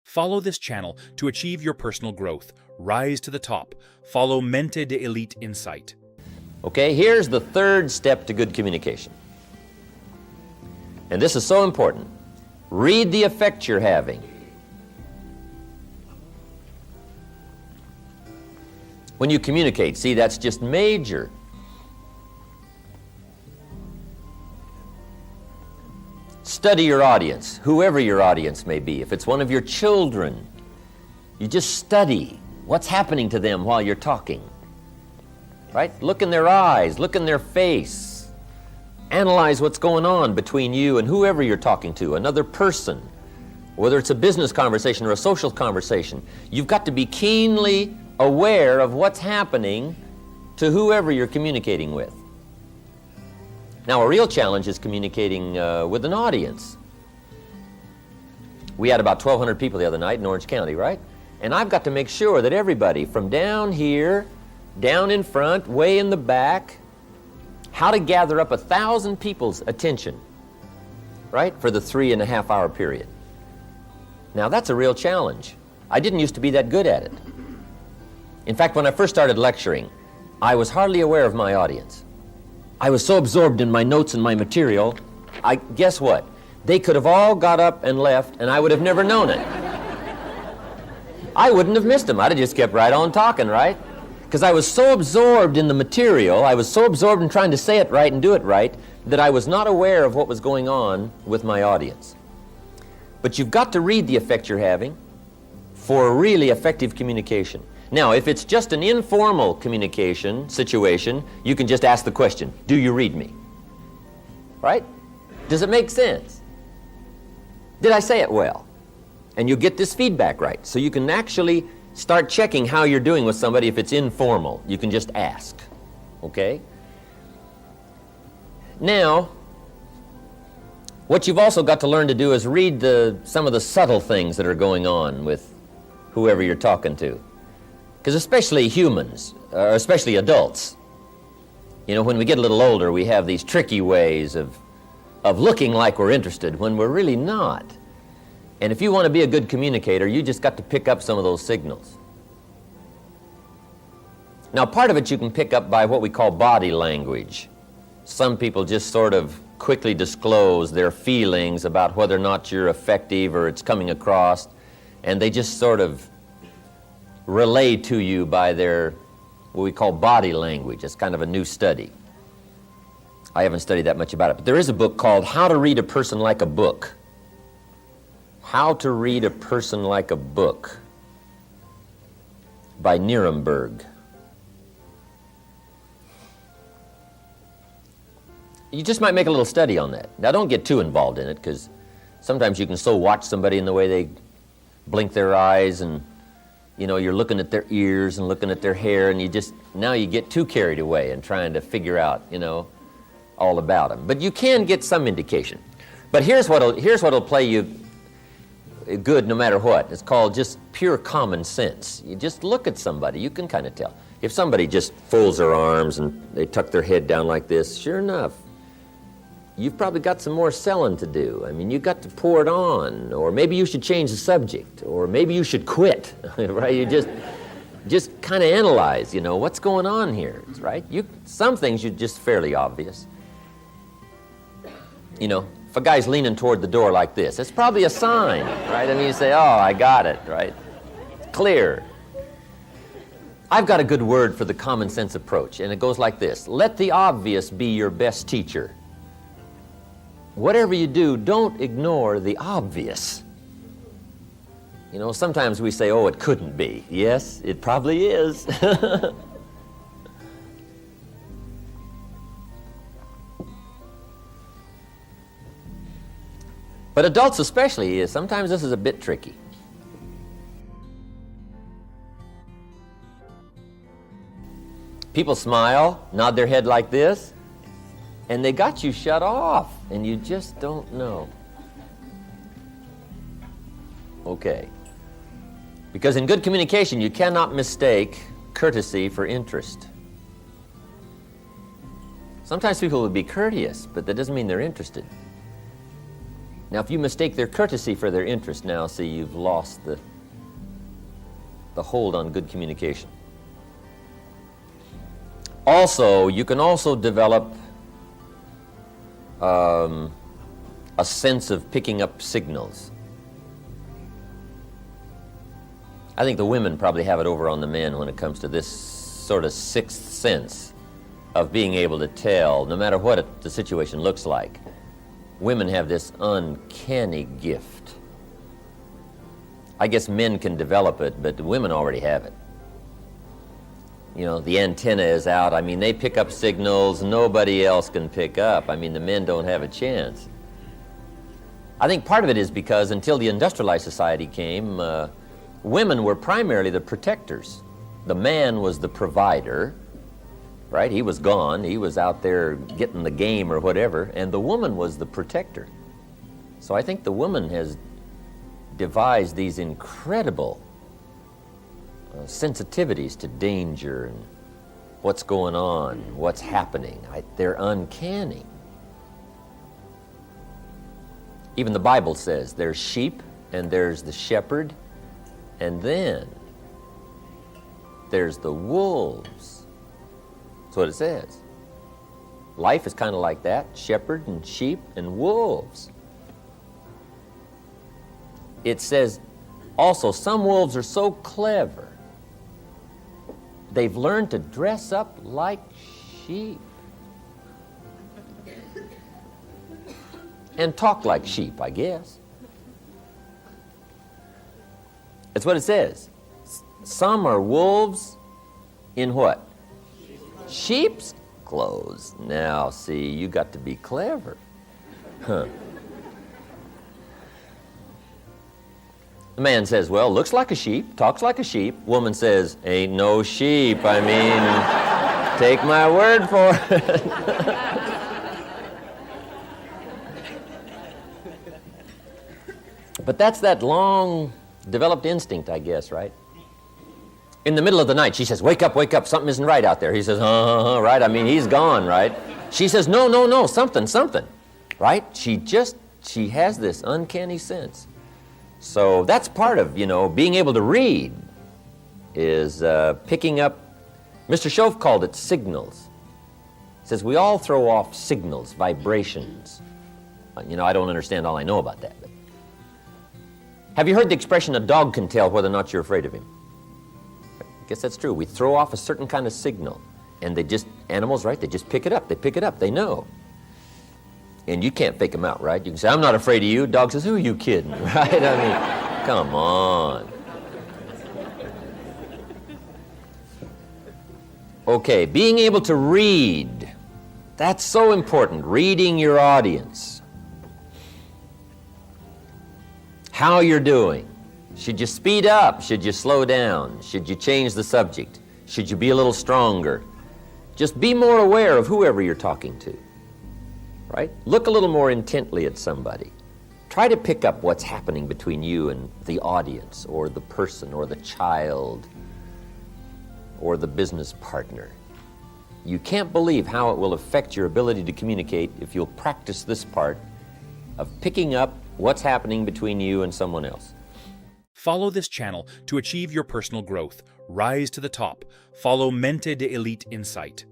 Follow this channel to achieve your personal growth. Rise to the top. Follow Mente de Élite Insight. Okay, here's the third step to good communication. And this is so important. Read the effect you're having. When you communicate, see, that's just major. Study your audience, whoever your audience may be. If it's one of your children, you just study what's happening to them while you're talking. Right? Look in their eyes, look in their face. Analyze what's going on between you and whoever you're talking to, another person. Whether it's a business conversation or a social conversation, you've got to be keenly aware of what's happening to whoever you're communicating with. Now, a real challenge is communicating with an audience. We had about 1,200 people the other night in Orange County, right? And I've got to make sure that everybody from down here, down in front, way in the back, how to gather up 1,000 people's attention, right, for the 3.5-hour period. Now, that's a real challenge. I didn't used to be that good at it. In fact, when I first started lecturing, I was hardly aware of my audience. I was so absorbed in my notes and my material, guess what? They could have all got up and left, and I would have never known it. I wouldn't have missed them. I'd have just kept right on talking, right? Because I was so absorbed in the material, I was so absorbed in trying to say it right and do it right, that I was not aware of what was going on with my audience. But you've got to read the effect you're having for a really effective communication. Now, if it's just an informal communication situation, you can just ask the question, do you read me? Right? Does it make sense? Did I say it well? And you get this feedback right. So you can actually start checking how you're doing with somebody if it's informal. You can just ask, okay? Now, what you've also got to learn to do is read some of the subtle things that are going on with whoever you're talking to. Because especially humans, or especially adults, you know, when we get a little older, we have these tricky ways of looking like we're interested when we're really not. And if you want to be a good communicator, you just got to pick up some of those signals. Now, part of it you can pick up by what we call body language. Some people just sort of quickly disclose their feelings about whether or not you're effective or it's coming across, and they just sort of relay to you by their, what we call body language. It's kind of a new study. I haven't studied that much about it, but there is a book called How to Read a Person Like a Book. How to Read a Person Like a Book by Nuremberg. You just might make a little study on that. Now, don't get too involved in it, because sometimes you can so watch somebody in the way they blink their eyes, and you know, you're looking at their ears and looking at their hair, and now you get too carried away in trying to figure out, you know, all about them. But you can get some indication. But here's what'll play you good no matter what. It's called just pure common sense. You just look at somebody, you can kind of tell. If somebody just folds their arms and they tuck their head down like this, sure enough, you've probably got some more selling to do. I mean, you've got to pour it on, or maybe you should change the subject, or maybe you should quit, right? You just kind of analyze, you know, what's going on here, right? Some things are just fairly obvious. You know, if a guy's leaning toward the door like this, it's probably a sign, right? I mean, you say, oh, I got it, right? It's clear. I've got a good word for the common sense approach, and it goes like this. Let the obvious be your best teacher. Whatever you do, don't ignore the obvious. You know, sometimes we say, oh, it couldn't be. Yes, it probably is. But adults especially, sometimes this is a bit tricky. People smile, nod their head like this, and they got you shut off, and you just don't know. Okay. Because in good communication, you cannot mistake courtesy for interest. Sometimes people will be courteous, but that doesn't mean they're interested. Now, if you mistake their courtesy for their interest, now see, you've lost the hold on good communication. Also, you can also develop a sense of picking up signals. I think the women probably have it over on the men when it comes to this sort of sixth sense of being able to tell, no matter what the situation looks like. Women have this uncanny gift. I guess men can develop it, but the women already have it. You know, the antenna is out. I mean, they pick up signals nobody else can pick up. I mean, the men don't have a chance. I think part of it is because until the industrialized society came, women were primarily the protectors. The man was the provider, right? He was gone. He was out there getting the game or whatever, and the woman was the protector. So I think the woman has devised these incredible sensitivities to danger and what's going on, what's happening. They're uncanny. Even the Bible says there's sheep and there's the shepherd, and then there's the wolves. That's what it says. Life is kind of like that, shepherd and sheep and wolves. It says also some wolves are so clever, they've learned to dress up like sheep and talk like sheep, I guess. That's what it says. Some are wolves in what? Sheep's clothes. Now, see, you got to be clever. Huh. The man says, well, looks like a sheep, talks like a sheep. Woman says, ain't no sheep. I mean, take my word for it. But that's that long developed instinct, I guess, right? In the middle of the night, she says, wake up, something isn't right out there. He says, right? I mean, he's gone, right? She says, no, something, right? She has this uncanny sense. So that's part of, being able to read is picking up, Mr. Shove called it signals. He says we all throw off signals, vibrations. I don't understand all I know about that. But have you heard the expression, a dog can tell whether or not you're afraid of him? I guess that's true. We throw off a certain kind of signal, and animals, right, they just pick it up, they know. And you can't fake them out, right? You can say, I'm not afraid of you. Dog says, who are you kidding, right? I mean, come on. Okay, being able to read. That's so important, reading your audience. How you're doing. Should you speed up? Should you slow down? Should you change the subject? Should you be a little stronger? Just be more aware of whoever you're talking to. Right? Look a little more intently at somebody. Try to pick up what's happening between you and the audience or the person or the child or the business partner. You can't believe how it will affect your ability to communicate if you'll practice this part of picking up what's happening between you and someone else. Follow this channel to achieve your personal growth. Rise to the top. Follow Mente de Élite Insight.